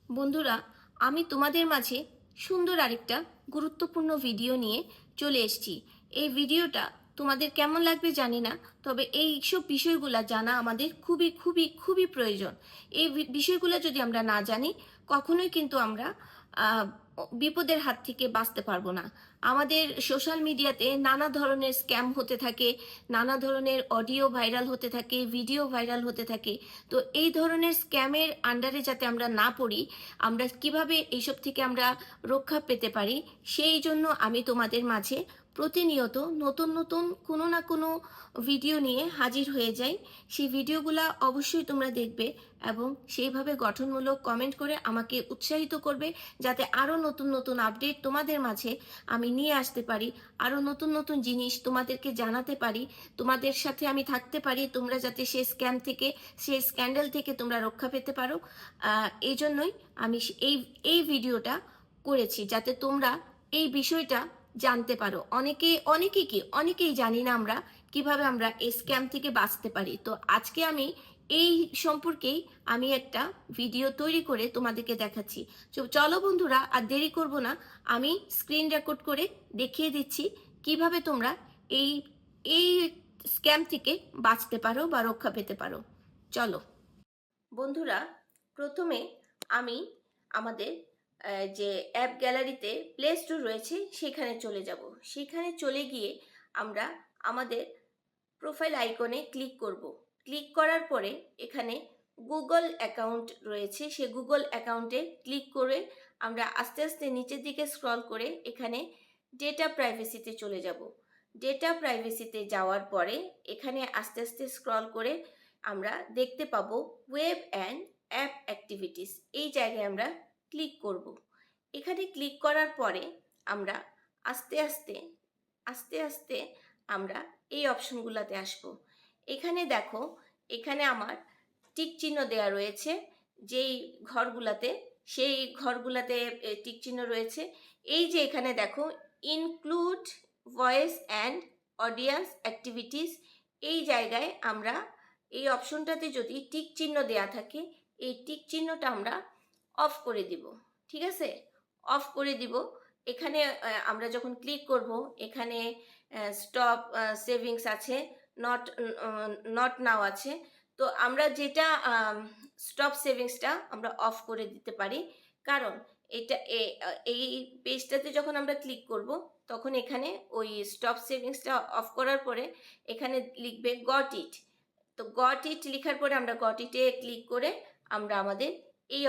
বন্ধুরা, আমি তোমাদের মাঝে সুন্দর আরেকটা গুরুত্বপূর্ণ ভিডিও নিয়ে চলে এসেছি। এই ভিডিওটা তোমাদের কেমন লাগবে জানি না, তবে এই সব বিষয়গুলো জানা আমাদের খুবই খুবই খুবই প্রয়োজন। এই বিষয়গুলো যদি আমরা না জানি, কখনোই কিন্তু আমরা বিপদের হাত থেকে বাঁচতে পারবো না। আমাদের সোশ্যাল মিডিয়াতে নানা ধরনের স্ক্যাম হতে থাকে, নানা ধরনের অডিও ভাইরাল হতে থাকে, ভিডিও ভাইরাল হতে থাকে। তো এই ধরনের স্ক্যামের আন্ডারে যাতে আমরা না পড়ি, আমরা কিভাবে এইসব থেকে আমরা রক্ষা পেতে পারি, সেই জন্য আমি তোমাদের মাঝে প্রতিনিয়ত নতুন নতুন কোনো না কোনো ভিডিও নিয়ে হাজির হয়ে যাই। সেই ভিডিওগুলো অবশ্যই তোমরা দেখবে এবং সেইভাবে গঠনমূলক কমেন্ট করে আমাকে উৎসাহিত করবে, যাতে আরও নতুন নতুন আপডেট তোমাদের মাঝে আমি নিয়ে আসতে পারি, আরও নতুন নতুন জিনিস তোমাদেরকে জানাতে পারি, তোমাদের সাথে আমি থাকতে পারি, তোমরা যাতে সেই স্ক্যাম থেকে, সেই স্ক্যান্ডাল থেকে তোমরা রক্ষা পেতে পারো। এই জন্যই আমি এই ভিডিওটা করেছি, যাতে তোমরা এই বিষয়টা জানতে পারো। অনেকেই জানি না আমরা কিভাবে আমরা এই স্ক্যাম থেকে বাঁচতে পারি। তো আজকে আমি এই সম্পর্কেই আমি একটা ভিডিও তৈরি করে তোমাদেরকে দেখাচ্ছি। চলো বন্ধুরা, আর দেরি করব না, আমি স্ক্রিন রেকর্ড করে দেখিয়ে দিচ্ছি কিভাবে তোমরা এই এই স্ক্যাম থেকে বাঁচতে পারো বা রক্ষা পেতে পারো। চলো বন্ধুরা, প্রথমে আমি আমাদের যে অ্যাপ গ্যালারিতে প্লে স্টোর রয়েছে সেখানে চলে যাব। সেখানে চলে গিয়ে আমরা আমাদের প্রোফাইল আইকনে ক্লিক করব। ক্লিক করার পরে এখানে গুগল অ্যাকাউন্ট রয়েছে, সে গুগল অ্যাকাউন্টে ক্লিক করে আমরা আস্তে আস্তে নিচের দিকে স্ক্রল করে এখানে ডেটা প্রাইভেসিতে চলে যাব। ডেটা প্রাইভেসিতে যাওয়ার পরে এখানে আস্তে আস্তে স্ক্রল করে আমরা দেখতে পাবো ওয়েব অ্যান্ড অ্যাপ অ্যাক্টিভিটিস। এই জায়গায় আমরা ক্লিক করব। এখানে ক্লিক করার পরে আমরা আস্তে আস্তে আস্তে আস্তে আমরা এই অপশনগুলোতে আসব। এখানে দেখো, এখানে আমার টিক চিহ্ন দেওয়া রয়েছে, যেই ঘরগুলাতে সেই ঘরগুলাতে টিক চিহ্ন রয়েছে। এই যে এখানে দেখো include voice and audience activities, এই জায়গায় আমরা এই অপশনটাতে যদি টিক চিহ্ন দেয়া থাকে, এই টিক চিহ্নটা আমরা অফ করে দিব। ঠিক আছে, অফ করে দিব। এখানে আমরা যখন ক্লিক করব, এখানে স্টপ সেভিংস আছে, নট নট নাও আছে। তো আমরা যেটা স্টপ সেভিংসটা আমরা অফ করে দিতে পারি, কারণ এটা এই পেজটাতে যখন আমরা ক্লিক করব তখন এখানে ওই স্টপ সেভিংসটা অফ করার পরে এখানে লিখবে গট ইট। তো গট ইট লেখার পরে আমরা গট ইটে ক্লিক করে আমরা আমাদের এই